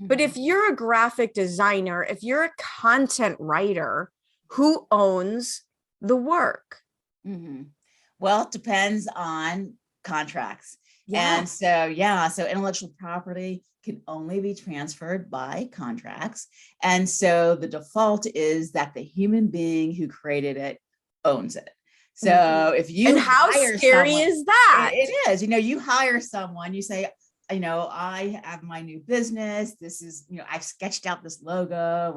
But if you're a graphic designer, if you're a content writer, who owns the work? Mm-hmm. Well, it depends on contracts. Yeah. And so intellectual property can only be transferred by contracts. And so the default is that the human being who created it owns it. So if And you how hire scary someone, is that? it is, you hire someone, you say, I have my new business. This is, I've sketched out this logo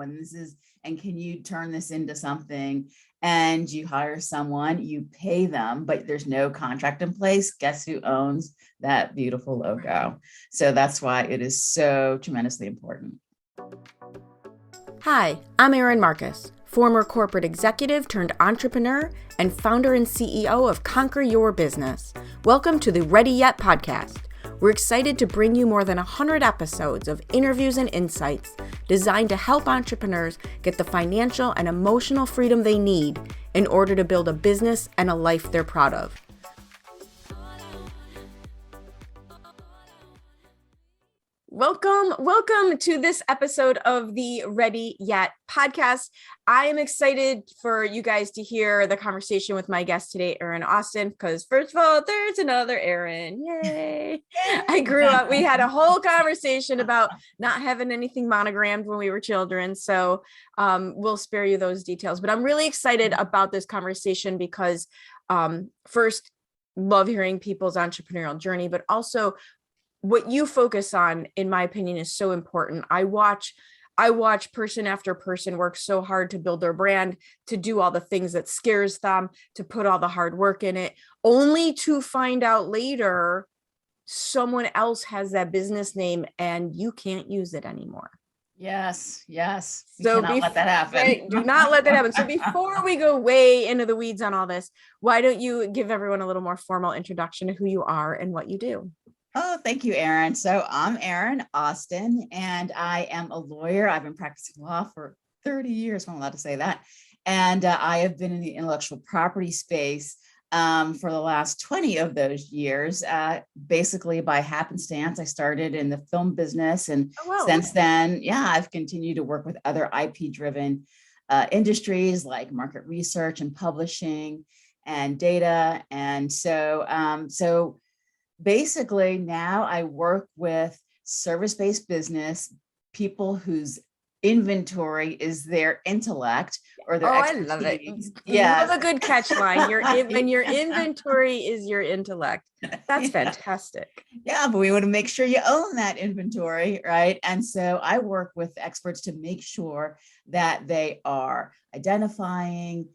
and can you turn this into something? And you hire someone, you pay them, but there's no contract in place. Guess who owns that beautiful logo? So that's why it is so tremendously important. Hi, I'm Erin Marcus, former corporate executive turned entrepreneur and founder and CEO of Conquer Your Business. Welcome to the Ready Yet podcast. We're excited to bring you more than 100 episodes of interviews and insights designed to help entrepreneurs get the financial and emotional freedom they need in order to build a business and a life they're proud of. Welcome to this episode of the Ready Yet podcast. I am excited for you guys to hear the conversation with my guest today, Erin Austin, because first of all, there's another Erin. Yay. I grew up, we had a whole conversation about not having anything monogrammed when we were children. So we'll spare you those details, but I'm really excited about this conversation because first, love hearing people's entrepreneurial journey, but also what you focus on, in my opinion, is so important. I watch person after person work so hard to build their brand, to do all the things that scares them, to put all the hard work in it, only to find out later someone else has that business name and you can't use it anymore. Yes. You So cannot let that happen. Right, do not let that happen. So before we go way into the weeds on all this, why don't you give everyone a little more formal introduction to who you are and what you do? Oh, thank you, Erin. So I'm Erin Austin, and I am a lawyer. I've been practicing law for 30 years, if I'm allowed to say that. And I have been in the intellectual property space for the last 20 of those years, basically by happenstance. I started in the film business. And since then, I've continued to work with other IP-driven industries like market research and publishing and data. And so basically, now I work with service-based business, people whose inventory is their intellect or their expertise. I love it. Yeah, love a good catch line. When your inventory is your intellect. That's fantastic. Yeah, but we want to make sure you own that inventory, right? And so I work with experts to make sure that they are identifying,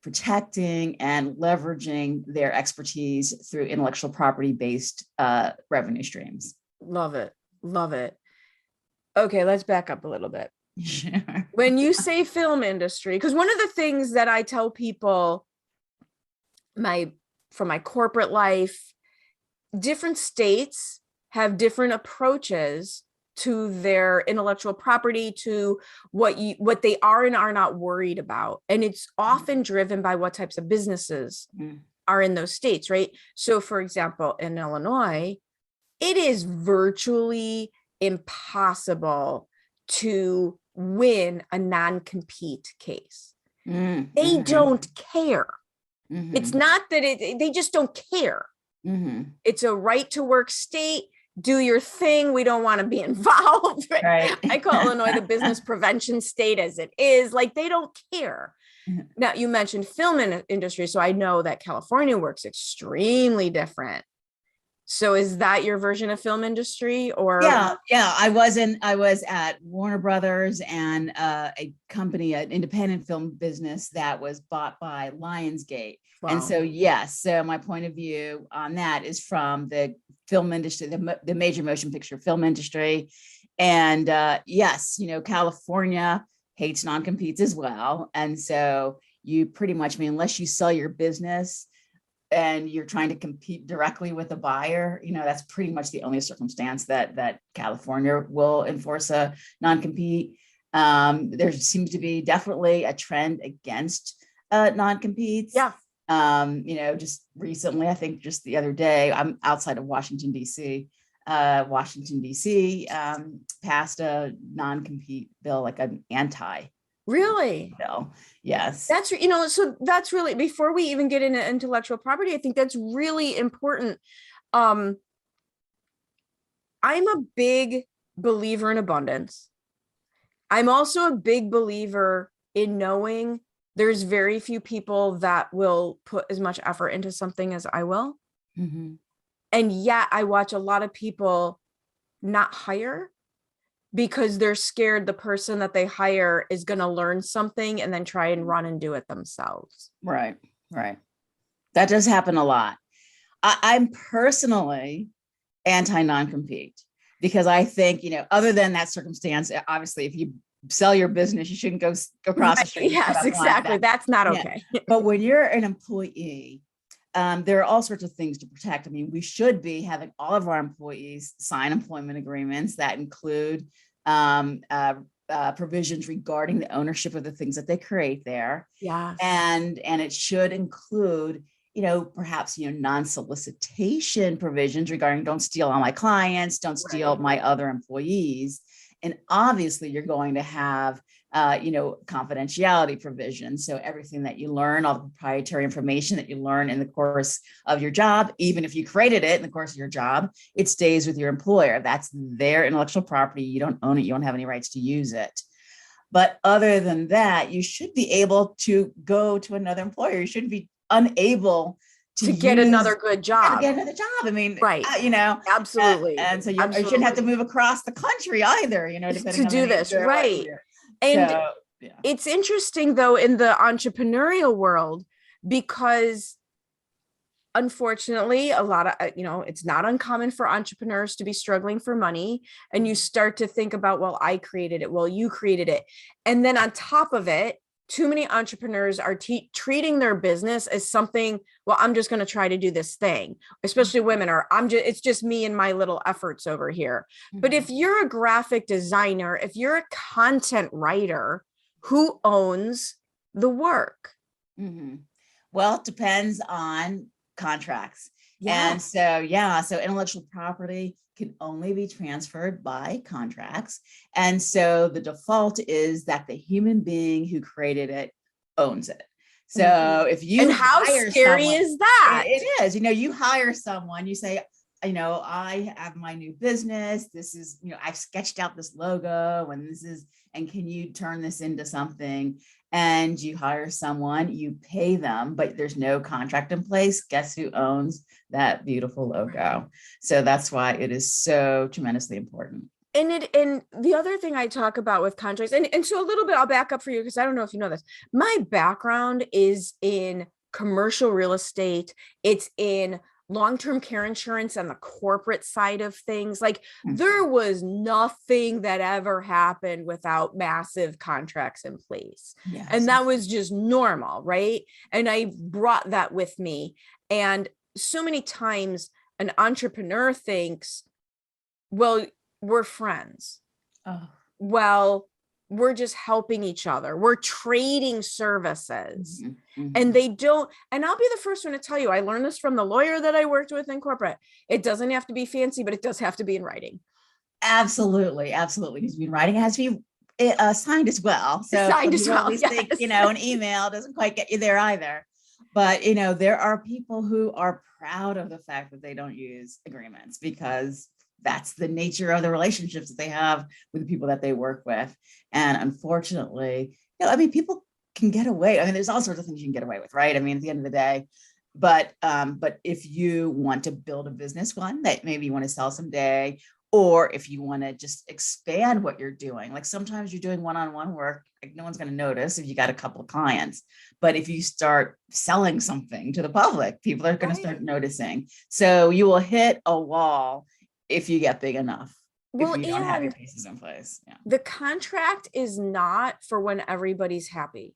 protecting, and leveraging their expertise through intellectual property-based revenue streams. Love it. Okay, let's back up a little bit. Sure. When you say film industry, because one of the things that I tell people from my corporate life, different states have different approaches to their intellectual property, to what they are and are not worried about. And it's often driven by what types of businesses are in those states, right? So for example, in Illinois, it is virtually impossible to win a non-compete case. They don't care. It's not that they just don't care. It's a right to work state. Do your thing. We don't want to be involved. Right? I call Illinois the business prevention state as it is. Like, they don't care. Now, you mentioned film industry, so I know that California works extremely different. So is that your version of film industry? Or I was at Warner Brothers and a company, an independent film business that was bought by Lionsgate. Wow. And so so my point of view on that is from the film industry, the major motion picture film industry. And California hates non-competes as well. And so you pretty much, unless you sell your business and you're trying to compete directly with a buyer, that's pretty much the only circumstance that California will enforce a non-compete. There seems to be definitely a trend against non-competes. Yeah. Just recently, I think just the other day, I'm outside of Washington, D.C., Washington, D.C. Passed a non-compete bill, like an anti Really? bill. Yes. That's, so that's really, before we even get into intellectual property, I think that's really important. Um, I'm a big believer in abundance. I'm also a big believer in knowing there's very few people that will put as much effort into something as I will. Mm-hmm. And yet I watch a lot of people not hire because they're scared the person that they hire is going to learn something and then try and run and do it themselves. Right, right. That does happen a lot. I'm personally anti non-compete because I think, other than that circumstance, obviously, if you sell your business, you shouldn't go across the street. Yes, exactly. That's not okay. But when you're an employee, there are all sorts of things to protect. I mean, we should be having all of our employees sign employment agreements that include provisions regarding the ownership of the things that they create there. Yes. And it should include, perhaps, non-solicitation provisions regarding don't steal all my clients, don't steal my other employees. And obviously you're going to have, confidentiality provisions. So everything that you learn, all the proprietary information that you learn in the course of your job, even if you created it in the course of your job, it stays with your employer. That's their intellectual property. You don't own it. You don't have any rights to use it. But other than that, you should be able to go to another employer. You shouldn't be unable to get another good job. Get another job. I mean, right. Absolutely. And so you shouldn't have to move across the country either, depending to do this. Right. And so, it's interesting though, in the entrepreneurial world, because unfortunately, a lot of, it's not uncommon for entrepreneurs to be struggling for money. And you start to think about, well, I created it. Well, you created it. And then on top of it, too many entrepreneurs are treating their business as something, well, I'm just going to try to do this thing, especially women are, it's just me and my little efforts over here. Mm-hmm. But if you're a graphic designer, if you're a content writer, who owns the work? Mm-hmm. Well, it depends on contracts. Yeah. And so intellectual property can only be transferred by contracts. And so the default is that the human being who created it owns it. So if you and how scary is that? It is, you hire someone, you say, I have my new business. This is, I've sketched out this logo and can you turn this into something? And you hire someone, you pay them, but there's no contract in place. Guess who owns that beautiful logo? So that's why it is so tremendously important. And the other thing I talk about with contracts, and so a little bit, I'll back up for you because I don't know if you know this. My background is in commercial real estate. It's in long-term care insurance and the corporate side of things. Like there was nothing that ever happened without massive contracts in place. Yes. And that was just normal, right? And I brought that with me. And so many times an entrepreneur thinks, well, we're friends. Oh. Well, we're just helping each other. We're trading services. Mm-hmm. And they don't, and I'll be the first one to tell you, I learned this from the lawyer that I worked with in corporate. It doesn't have to be fancy, but it does have to be in writing. Absolutely. Absolutely. It needs to be in writing. It has to be signed as well. So signed as well. Yes. Think, an email doesn't quite get you there either. But, there are people who are proud of the fact that they don't use agreements because that's the nature of the relationships that they have with the people that they work with. And unfortunately, people can get away. There's all sorts of things you can get away with, right? At the end of the day, but if you want to build a business, one that maybe you want to sell someday, or if you want to just expand what you're doing, like sometimes you're doing one-on-one work, like no one's going to notice if you got a couple of clients, but if you start selling something to the public, people are going to start noticing. So you will hit a wall if you get big enough. Well, if you don't have your pieces in place. Yeah. The contract is not for when everybody's happy.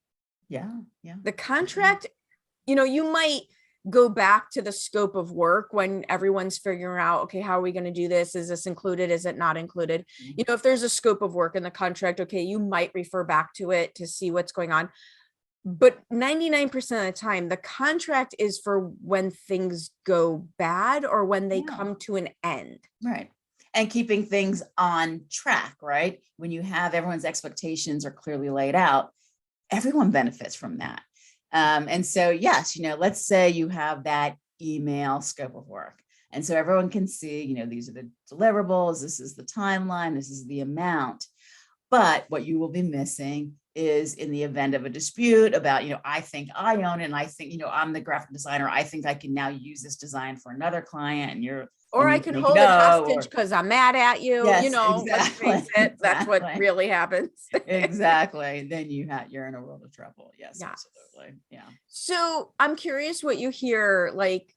Yeah. Yeah. The contract, you might go back to the scope of work when everyone's figuring out, okay, how are we going to do this? Is this included? Is it not included? Mm-hmm. If there's a scope of work in the contract, okay, you might refer back to it to see what's going on. But 99% of the time, the contract is for when things go bad or when they come to an end. Right. and keeping things on track, right? When you have everyone's expectations are clearly laid out, everyone benefits from that. And so, yes, let's say you have that email scope of work. And so everyone can see, these are the deliverables, this is the timeline, this is the amount. But what you will be missing is in the event of a dispute about, I think I own it, and I think, I'm the graphic designer, I think I can now use this design for another client, and or I can hold it hostage because I'm mad at you. Yes, let's face it, that's what really happens. Exactly. Then you're in a world of trouble. Yes, absolutely. Yeah. So I'm curious what you hear, like,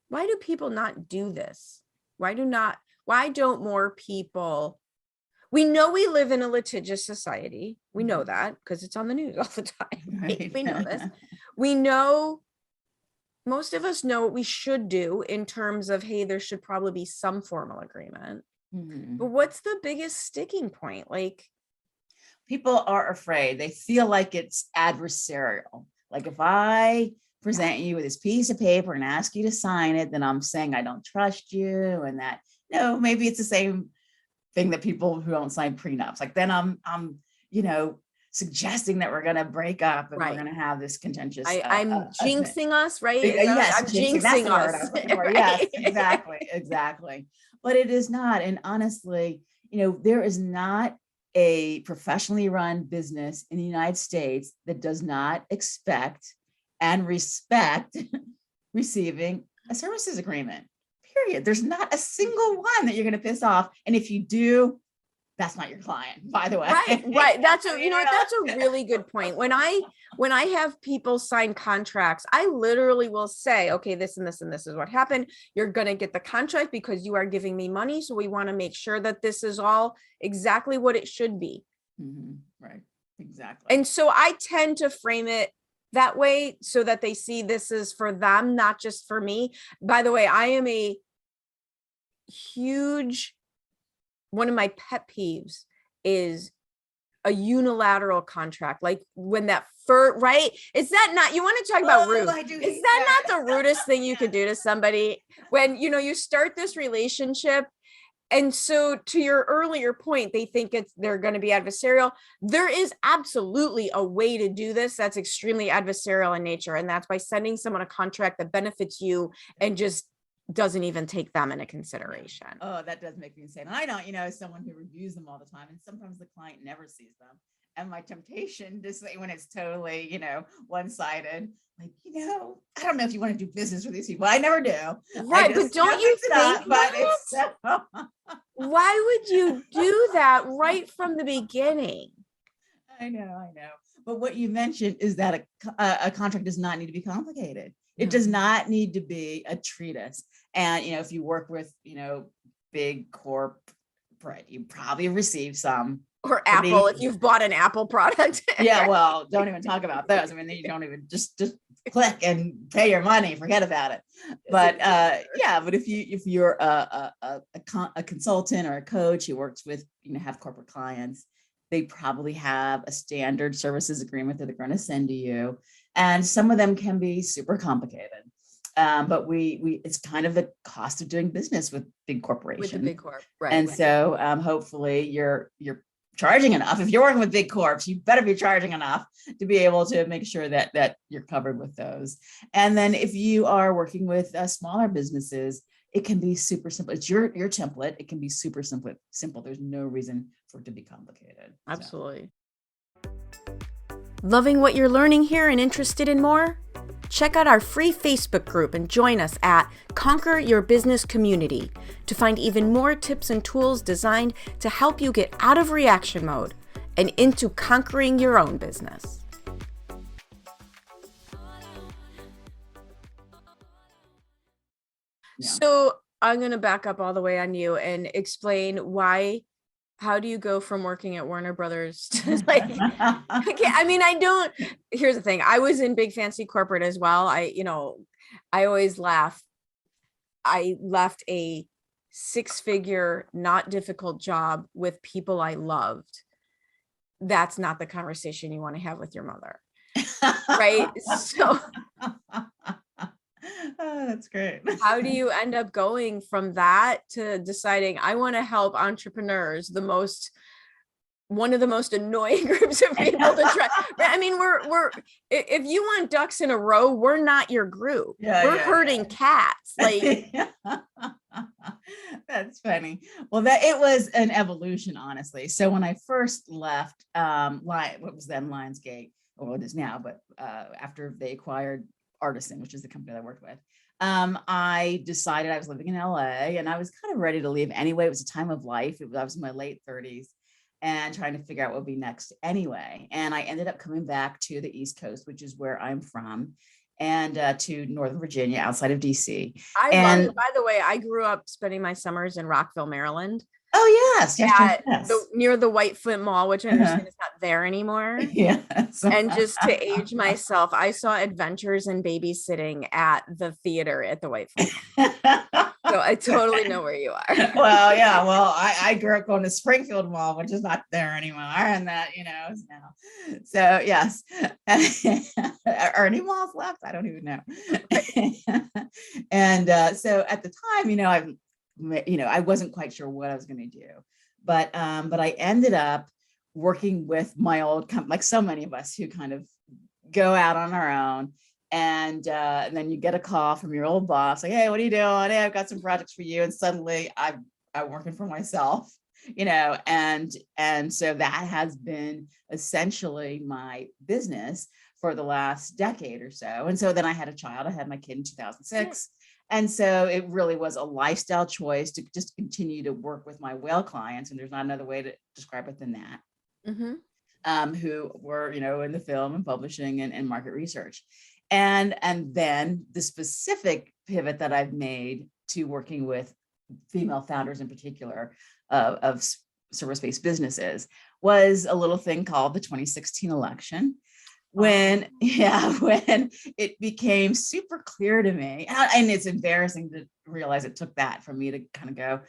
why do people not do this? Why don't more people? We know we live in a litigious society. We know that because it's on the news all the time. Right? We know this. We know, most of us know what we should do in terms of, hey, there should probably be some formal agreement. But what's the biggest sticking point? Like, people are afraid. They feel like it's adversarial. Like, if I present you with this piece of paper and ask you to sign it, then I'm saying I don't trust you. And that, maybe it's the same thing that people who don't sign prenups, like, then I'm suggesting that we're going to break up and we're going to have this contentious. I'm jinxing us, right? Yes, I'm jinxing us. Right? Yes, exactly. But it is not. And honestly, there is not a professionally run business in the United States that does not expect and respect receiving a services agreement. Period. There's not a single one that you're going to piss off. And if you do, that's not your client, by the way. Right. That's a really good point. When I have people sign contracts, I literally will say, okay, this and this and this is what happened. You're going to get the contract because you are giving me money. So we want to make sure that this is all exactly what it should be. Right. Exactly. And so I tend to frame it that way so that they see this is for them, not just for me. By the way, I am a huge, one of my pet peeves is a unilateral contract. Like when that right? Is that not, you want to talk about rude? Is that not the rudest thing you could do to somebody when, you start this relationship? And so to your earlier point, they think they're going to be adversarial. There is absolutely a way to do this that's extremely adversarial in nature. And that's by sending someone a contract that benefits you and just doesn't even take them into consideration. Oh, that does make me insane. I don't, as someone who reviews them all the time, and sometimes the client never sees them. And my temptation to say when it's totally, one-sided, like, I don't know if you want to do business with these people. I never do. Right. But don't you think why would you do that right from the beginning? I know. But what you mentioned is that a contract does not need to be complicated. It does not need to be a treatise. And, if you work with, big corporate, you probably receive some. Or Apple, if you've bought an Apple product. Yeah, well, don't even talk about those. I mean, you don't even just click and pay your money, forget about it. But but if you're a consultant or a coach who works with, have corporate clients, they probably have a standard services agreement that they're going to send to you. And some of them can be super complicated. But it's kind of the cost of doing business with big corporations. With the big corp, right. And so hopefully you're charging enough. If you're working with big corps, you better be charging enough to be able to make sure that you're covered with those. And then if you are working with smaller businesses, it can be super simple. It's your template. It can be super simple. There's no reason for it to be complicated. Absolutely. So. Loving what you're learning here and interested in more? Check out our free Facebook group and join us at Conquer Your Business Community to find even more tips and tools designed to help you get out of reaction mode and into conquering your own business. Yeah. So I'm going to back up all the way on you and explain how do you go from working at Warner Brothers to here's the thing. I was in big fancy corporate as well. I always laugh. I left a 6-figure, not difficult job with people I loved. That's not the conversation you want to have with your mother. Right. So Oh, that's great. How do you end up going from that to deciding I want to help entrepreneurs, one of the most annoying groups of people to try. I mean, if you want ducks in a row, we're not your group. Yeah, We're yeah, herding cats. Like, yeah. That's funny. Well, that it was an evolution, honestly. So when I first left, what was then Lionsgate, or what it is now, but after they acquired Artisan, which is the company that I worked with, I decided I was living in LA and I was kind of ready to leave anyway. It was a time of life. I was in my late 30s and trying to figure out what would be next anyway. And I ended up coming back to the East Coast, which is where I'm from, and to Northern Virginia, outside of DC. I love And it. By the way, I grew up spending my summers in Rockville, Maryland, oh yes, yes, yes, at yes. near the White Flint Mall, which I understand is not there anymore. Yes. And just to age myself, I saw Adventures in Babysitting at the theater at the White Flint Mall. So I totally know where you are. Well, yeah. Well, I grew up going to Springfield Mall, which is not there anymore, and that is now. So yes, are any malls left? I don't even know. And so at the time, I wasn't quite sure what I was going to do, but I ended up working with my old company, like so many of us who kind of go out on our own. And then you get a call from your old boss, like, hey, what are you doing? Hey, I've got some projects for you. And suddenly I'm working for myself, and so that has been essentially my business for the last decade or so. And so then I had a child. I had my kid in 2006. And so it really was a lifestyle choice to just continue to work with my whale clients. And there's not another way to describe it than that. Mm-hmm. Who were, in the film and publishing and market research. And then the specific pivot that I've made to working with female founders in particular of service-based businesses was a little thing called the 2016 election. When it became super clear to me, and it's embarrassing to realize it took that for me to kind of go,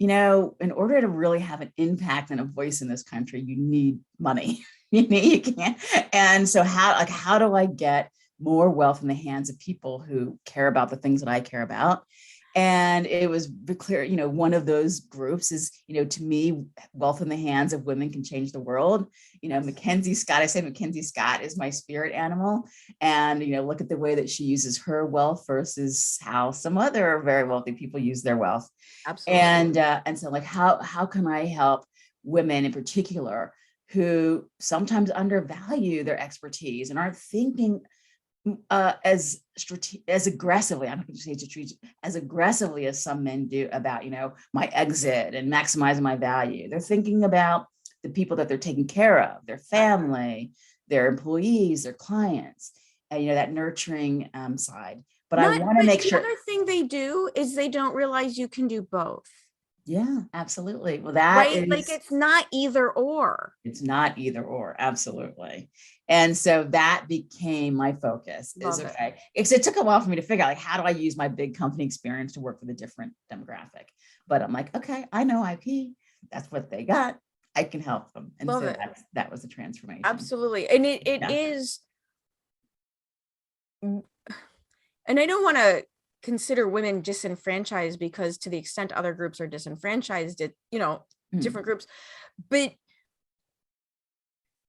in order to really have an impact and a voice in this country, you need money. You can't. And so how do I get more wealth in the hands of people who care about the things that I care about? And it was clear, one of those groups is, to me, wealth in the hands of women can change the world. Mackenzie Scott, I say Mackenzie Scott is my spirit animal. And, look at the way that she uses her wealth versus how some other very wealthy people use their wealth. Absolutely. And so like, how can I help women in particular who sometimes undervalue their expertise and aren't thinking as aggressively, I'm not going to say strategic, as aggressively as some men do about, my exit and maximizing my value. They're thinking about the people that they're taking care of, their family, their employees, their clients, and, that nurturing side. But I want to make sure. The other thing they do is they don't realize you can do both. Yeah, absolutely. Well, that is like, it's not either or. It's not either or, absolutely. And so that became my focus. It took a while for me to figure out, like, how do I use my big company experience to work with a different demographic? But I'm like, okay, I know IP. That's what they got. I can help them. And that was the transformation. Absolutely. And it is. And I don't want to consider women disenfranchised, because to the extent other groups are disenfranchised, different groups, but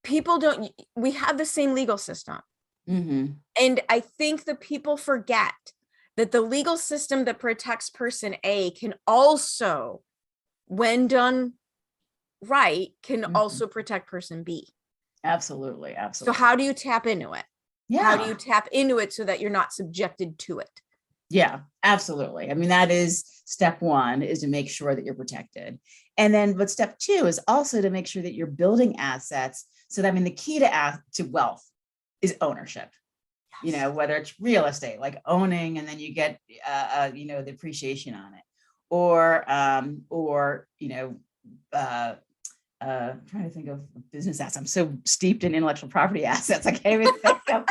we have the same legal system. Mm-hmm. And I think the people forget that the legal system that protects person A can also, when done right, can also protect person B. Absolutely. So how do you tap into it? Yeah. How do you tap into it so that you're not subjected to it? Yeah, absolutely. I mean, that is step one, is to make sure that you're protected. And then, but step two is also to make sure that you're building assets. So that, the key to wealth is ownership. Yes. Whether it's real estate, like owning, and then you get, the appreciation on it, or trying to think of business assets. I'm so steeped in intellectual property assets, I can't even think of.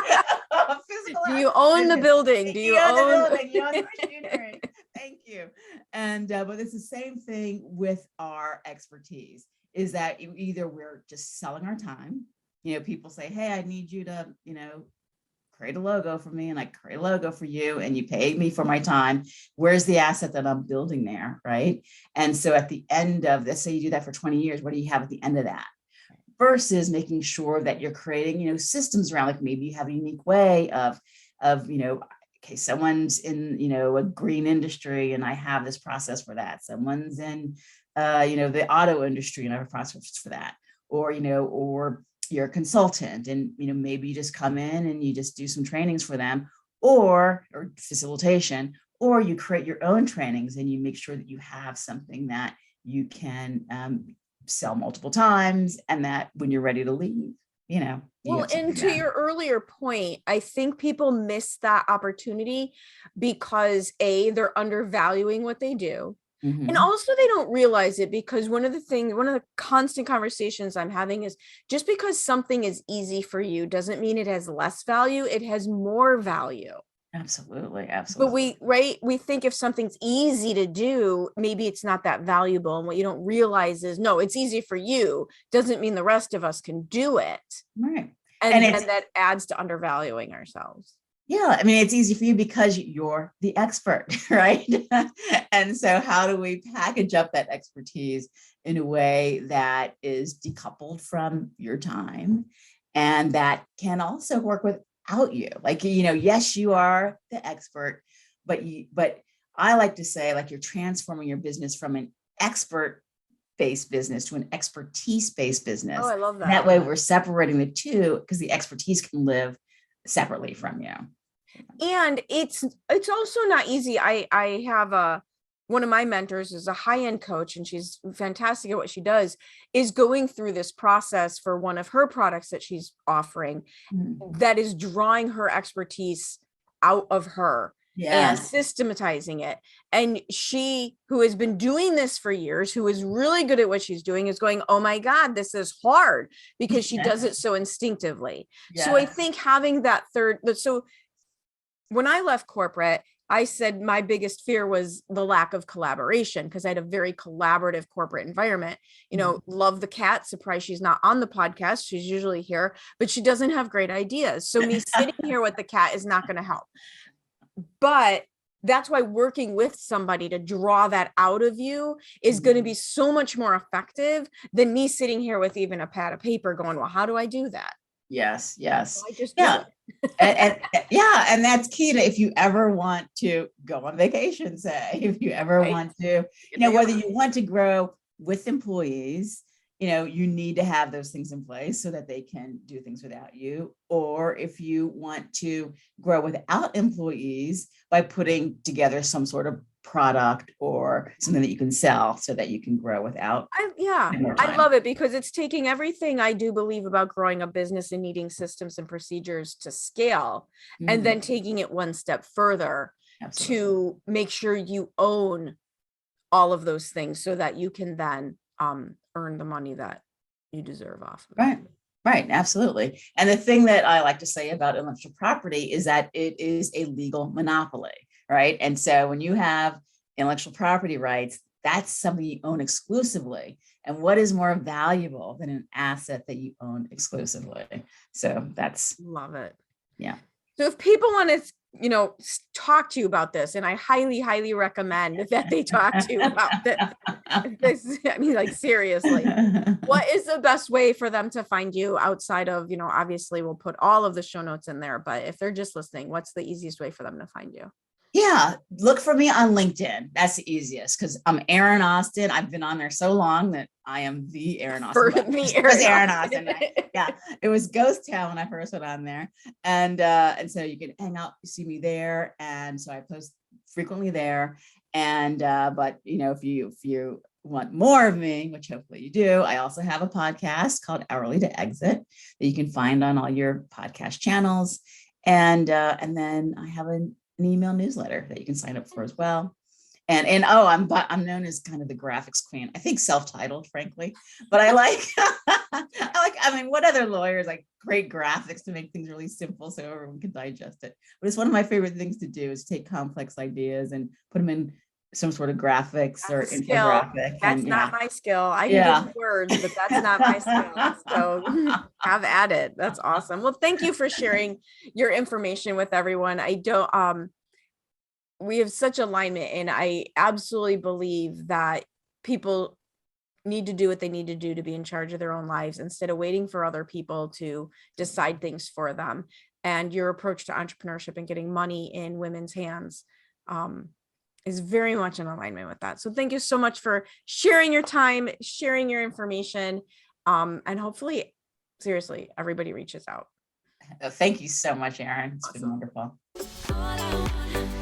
Do you own the building? Do you own the building? You own the machinery. Thank you. And but it's the same thing with our expertise, is that either we're just selling our time. People say, hey, I need you to, create a logo for me and I create a logo for you and you pay me for my time. Where's the asset that I'm building there, right? And so at the end of this, say you do that for 20 years, what do you have at the end of that? Versus making sure that you're creating, systems around, like maybe you have a unique way of, okay, someone's in, a green industry and I have this process for that. Someone's in, the auto industry and I have a process for that. Or, or you're a consultant and, maybe you just come in and you just do some trainings for them or facilitation, or you create your own trainings and you make sure that you have something that you can sell multiple times and that when you're ready to leave, well, and to your earlier point, I think people miss that opportunity because they're undervaluing what they do. Mm-hmm. And also they don't realize it because one of the constant conversations I'm having is just because something is easy for you doesn't mean it has less value. It has more value. Absolutely. But we think if something's easy to do, maybe it's not that valuable. And what you don't realize is, no, it's easy for you doesn't mean the rest of us can do it. Right. And that adds to undervaluing ourselves. Yeah. I mean, it's easy for you because you're the expert, right? And so how do we package up that expertise in a way that is decoupled from your time and that can also work without you? Like, yes, you are the expert, but I like to say, like, you're transforming your business from an expert-based business to an expertise-based business. Oh, I love that. That way we're separating the two because the expertise can live separately from you. And it's also not easy. I have one of my mentors is a high-end coach and she's fantastic at what she does, is going through this process for one of her products that she's offering that is drawing her expertise out of her and systematizing it. And she, who has been doing this for years, who is really good at what she's doing, is going, oh my God, this is hard, because she does it so instinctively. So I think having that so when I left corporate, I said my biggest fear was the lack of collaboration, because I had a very collaborative corporate environment. Love the cat. Surprised she's not on the podcast. She's usually here, but she doesn't have great ideas. So me sitting here with the cat is not going to help. But that's why working with somebody to draw that out of you is going to be so much more effective than me sitting here with even a pad of paper going, well, how do I do that? Yes. So I just do it. and that's key to, if you ever want to go on vacation, say, if you ever want to, whether you want to grow with employees, you need to have those things in place so that they can do things without you. Or if you want to grow without employees by putting together some sort of product or something that you can sell so that you can grow without. I love it, because it's taking everything I do believe about growing a business and needing systems and procedures to scale, and then taking it one step further to make sure you own all of those things so that you can then earn the money that you deserve off of it. Right. Absolutely. And the thing that I like to say about intellectual property is that it is a legal monopoly, right? And so when you have intellectual property rights, that's something you own exclusively. And what is more valuable than an asset that you own exclusively? So love it. Yeah. So if people want to, talk to you about this, and I highly, highly recommend that they talk to you about this. I mean, like, seriously, what is the best way for them to find you outside of, obviously we'll put all of the show notes in there, but if they're just listening, what's the easiest way for them to find you? Yeah, look for me on LinkedIn. That's the easiest, because I'm Erin Austin. I've been on there so long that I am the Erin Austin. Erin Austin. Yeah, it was Ghost Town when I first went on there, and so you can hang out, see me there, and so I post frequently there. And but if you want more of me, which hopefully you do, I also have a podcast called Hourly to Exit that you can find on all your podcast channels, and then I have an email newsletter that you can sign up for as well. And I'm known as kind of the graphics queen. I think self-titled, frankly, but I mean, what other lawyers like great graphics to make things really simple so everyone can digest it. But it's one of my favorite things to do, is take complex ideas and put them in some sort of graphics or That's a skill. infographic. That's And not yeah, my skill. I can yeah. give words, but that's not my skill. So have at it. That's awesome. Well, thank you for sharing your information with everyone. I don't we have such alignment, and I absolutely believe that people need to do what they need to do to be in charge of their own lives instead of waiting for other people to decide things for them. And your approach to entrepreneurship and getting money in women's hands is very much in alignment with that. So thank you so much for sharing your time, sharing your information, and hopefully, seriously, everybody reaches out. Thank you so much, Erin. It's been Awesome. wonderful.